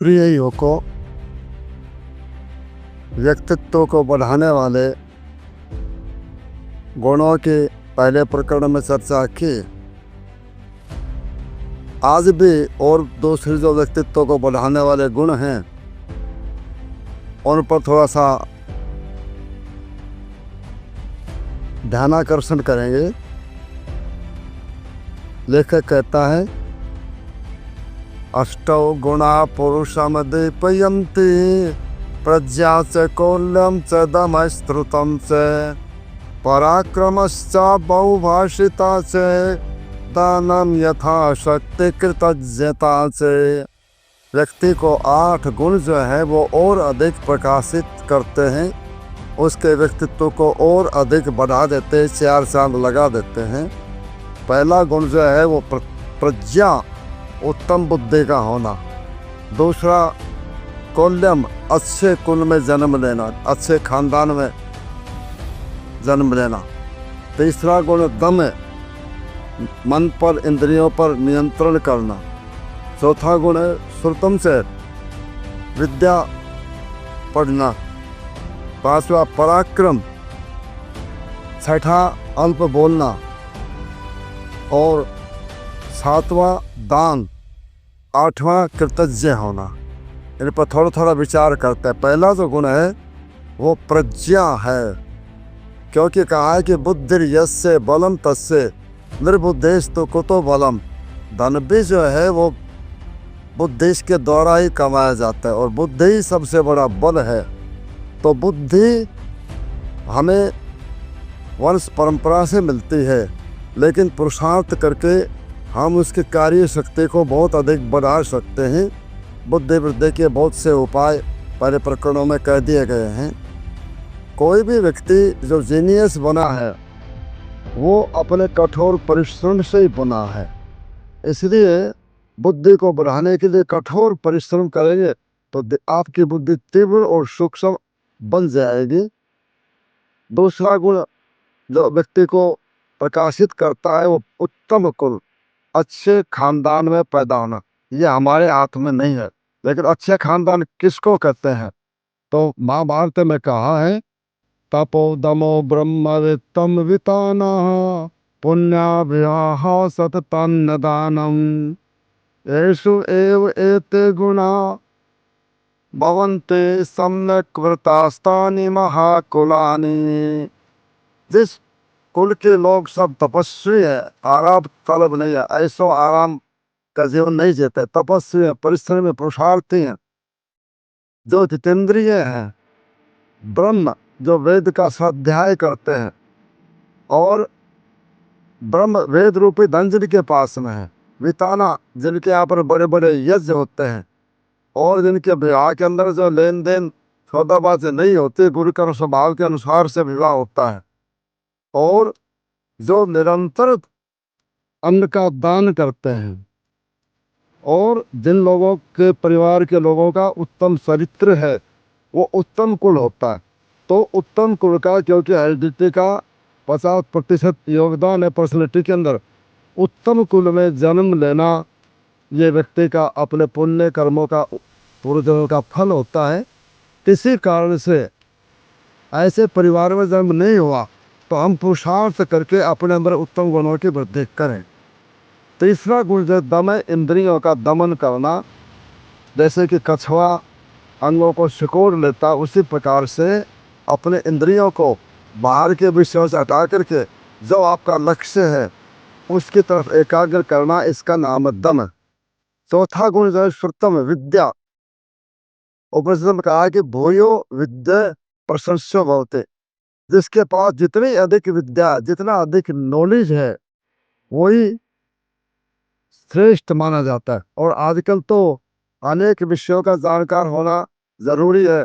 प्रिय को व्यक्तित्व को बढ़ाने वाले गुणों के पहले प्रकरण में चर्चा की। आज भी और दूसरे जो व्यक्तित्व को बढ़ाने वाले गुण हैं उन पर थोड़ा सा ध्यानाकर्षण करेंगे। लेखक कहता है, अष्टौ गुणा पुरुषम दीपयन्ति प्रज्ञा च कौल्यम च दमस्तृतम च पराक्रमश्च बहुभाषिता च दानम यथाशक्ति कृतज्ञता च। व्यक्ति को 8 गुण जो है वो और अधिक प्रकाशित करते हैं, उसके व्यक्तित्व को और अधिक बढ़ा देते हैं, 4 चांद लगा देते हैं। पहला गुण जो है वो प्रज्ञा, उत्तम बुद्धि का होना। दूसरा कौल्यम, अच्छे कुल में जन्म लेना, अच्छे खानदान में जन्म लेना। तीसरा गुण दम, मन पर इंद्रियों पर नियंत्रण करना। चौथा गुण है श्रुतम से, विद्या पढ़ना। पांचवा पराक्रम, छठा अल्प बोलना और सातवां दान, आठवां कृतज्ञ होना। इन पर थोड़ा थोड़ा विचार करते हैं। पहला जो गुण है वो प्रज्ञा है, क्योंकि कहा है कि बुद्धि यस्य बलम तस्य निर्बुद्धेस्तु कुतो बलम। धन भी जो है वो बुद्धि के द्वारा ही कमाया जाता है और बुद्धि ही सबसे बड़ा बल है। तो बुद्धि हमें वंश परंपरा से मिलती है, लेकिन पुरुषार्थ करके हम उसकी कार्य शक्ति को बहुत अधिक बढ़ा सकते हैं। बुद्धि वृद्धि के बहुत से उपाय पहले प्रकरणों में कह दिए गए हैं। कोई भी व्यक्ति जो जीनियस बना है वो अपने कठोर परिश्रम से ही बना है। इसलिए बुद्धि को बढ़ाने के लिए कठोर परिश्रम करेंगे तो आपकी बुद्धि तीव्र और सूक्ष्म बन जाएगी। दूसरा गुण जो व्यक्ति को प्रकाशित करता है वो उत्तम कुल, अच्छे खानदान में पैदा होना। ये हमारे हाथ में नहीं है, लेकिन अच्छे खानदान किसको कहते हैं? तो महाभारत में कहा है, तपो दमो ब्रह्मवित्तम विताना पुण्याभ्याः सततं दानम येषु एव एते गुणा भवन्ते सम्यक् कृतास्तानि महाकुलानि। जिस कुल के लोग सब तपस्वी है, आराम तलब नहीं है, ऐसो आराम का जीवन नहीं जीते, तपस्वी है, परिश्रमी, पुरुषार्थी हैं, जो जितेंद्रिय हैं, ब्रह्म जो वेद का स्वाध्याय करते हैं और ब्रह्म वेद रूपी धन जिनके पास में है, विताना जिनके यहाँ पर बड़े बड़े यज्ञ होते हैं और जिनके विवाह के अंदर जो लेन देन सौदाबाजी नहीं होती, गुरु कर्म स्वभाव के अनुसार से विवाह होता है, और जो निरंतर अन्न का दान करते हैं, और जिन लोगों के परिवार के लोगों का उत्तम चरित्र है, वो उत्तम कुल होता है। तो उत्तम कुल का, क्योंकि हेरिडिटी का 50% योगदान है पर्सनैलिटी के अंदर, उत्तम कुल में जन्म लेना ये व्यक्ति का अपने पुण्य कर्मों का, पूर्वजन्म का फल होता है। किसी कारण से ऐसे परिवार में जन्म नहीं हुआ तो हम पुरुषार्थ करके अपने अंदर उत्तम गुणों की वृद्धि करें। तीसरा गुण जो दम है, इंद्रियों का दमन करना। जैसे कि कछुआ अंगों को सिकोड़ लेता, उसी प्रकार से अपने इंद्रियों को बाहर के विषयों से हटा करके जो आपका लक्ष्य है उसकी तरफ एकाग्र करना, इसका नाम है दम। चौथा गुण जो है श्रुतम, विद्या। उपनिषद में कहा है कि भूयो विद्या प्रशंस्यो भवते। जिसके पास जितनी अधिक विद्या, जितना अधिक नॉलेज है, वही श्रेष्ठ माना जाता है। और आजकल तो अनेक विषयों का जानकार होना जरूरी है,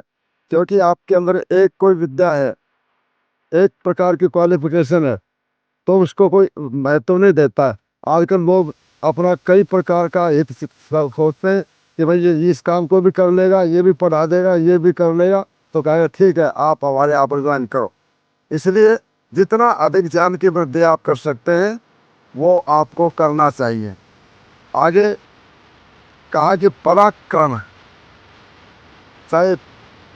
क्योंकि आपके अंदर एक कोई विद्या है, एक प्रकार की क्वालिफिकेशन है, तो उसको कोई महत्व नहीं देता है। आजकल लोग अपना कई प्रकार का हित सोचते हैं कि भाई ये इस काम को भी कर लेगा, ये भी पढ़ा देगा, ये भी कर लेगा, तो कहेगा ठीक है आप हमारे यहाँ पर ज्वाइन करो। इसलिए जितना अधिक ज्ञान की वृद्धि आप कर सकते हैं वो आपको करना चाहिए। आगे कहा कि पराक्रम, चाहे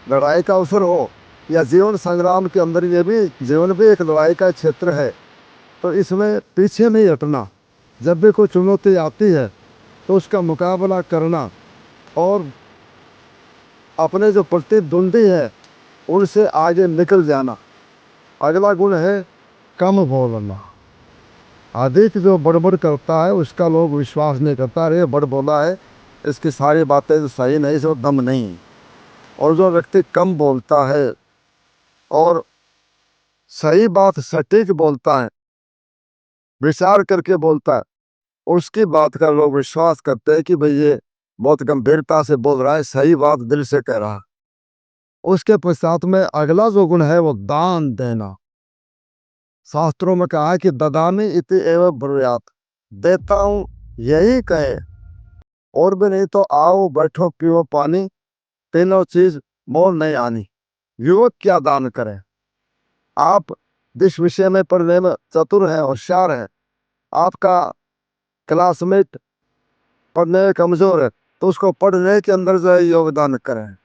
लड़ाई का अवसर हो या जीवन संग्राम के अंदर, ये भी जीवन भी एक लड़ाई का क्षेत्र है। तो इसमें पीछे नहीं हटना, जब भी कोई चुनौती आती है तो उसका मुकाबला करना और अपने जो प्रतिद्वंदी है उनसे आगे निकल जाना। अगला गुण है कम बोलना। अधिक जो बड़बड़ करता है उसका लोग विश्वास नहीं करता, अरे बड़ बोला है, इसकी सारी बातें तो सही नहीं, इसमें दम नहीं। और जो व्यक्ति कम बोलता है और सही बात सटीक बोलता है, विचार करके बोलता है, उसकी बात का लोग विश्वास करते हैं कि भाई ये बहुत गंभीरता से बोल रहा है, सही बात दिल से कह रहा है। उसके पश्चात में अगला जो गुण है वो दान देना। शास्त्रों में कहा है कि ददामी इति एव ब्रूयात, देता हूं यही कहे, और भी नहीं तो आओ बैठो पियो पानी, तीनों चीज मोल नहीं आनी। युवक क्या दान करें? आप जिस विषय में पढ़ने में चतुर है, होशियार है, आपका क्लासमेट पढ़ने में कमजोर है, तो उसको पढ़ने के अंदर जो है योगदान करें।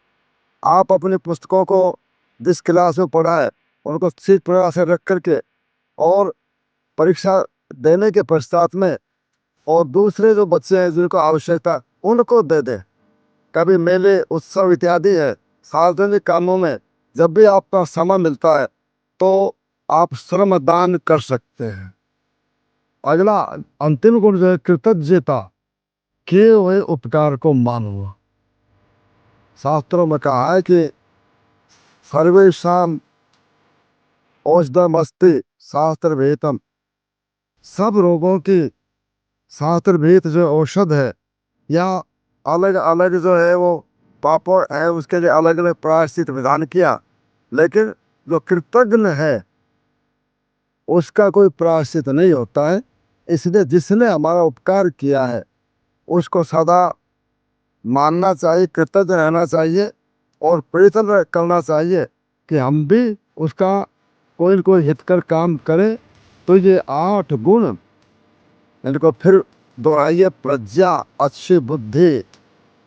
आप अपनी पुस्तकों को जिस क्लास में पढ़ा है उनको ठीक प्रकार से रख करके और परीक्षा देने के पश्चात में और दूसरे जो बच्चे हैं जिनको आवश्यकता उनको दे दे। कभी मेले उत्सव इत्यादि है, सार्वजनिक कामों में जब भी आपका समय मिलता है तो आप श्रम दान कर सकते हैं। अगला अंतिम गुण जो है कृतज्ञता, किए हुए उपकार को मानना। शास्त्रों में कहा है कि सर्वेषां औषधमस्ति शास्त्र वेतम, सब रोगों की शास्त्र भेद जो औषध है या अलग अलग जो है वो पापड़ है, उसके लिए अलग अलग प्रायश्चित विधान किया, लेकिन जो कृतज्ञ है उसका कोई प्रायश्चित नहीं होता है। इसलिए जिसने हमारा उपकार किया है उसको सदा मानना चाहिए, कृतज्ञ रहना चाहिए और प्रयत्न करना चाहिए कि हम भी उसका कोई न कोई हितकर काम करें। तो ये 8 गुण इनको फिर दोहराइए, प्रज्ञा, अच्छी बुद्धि,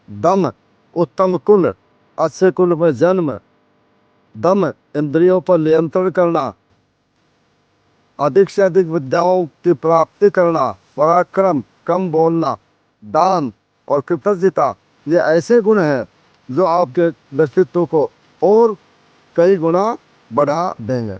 दम, उत्तम कुल, अच्छे कुल में जन्म, दम, इंद्रियों पर नियंत्रण करना, अधिक से अधिक विद्याओं की प्राप्ति करना, पराक्रम, कम बोलना, दान और कृतज्ञता, ये ऐसे गुण हैं जो आपके व्यक्तित्व को और कई गुना बढ़ा देंगे।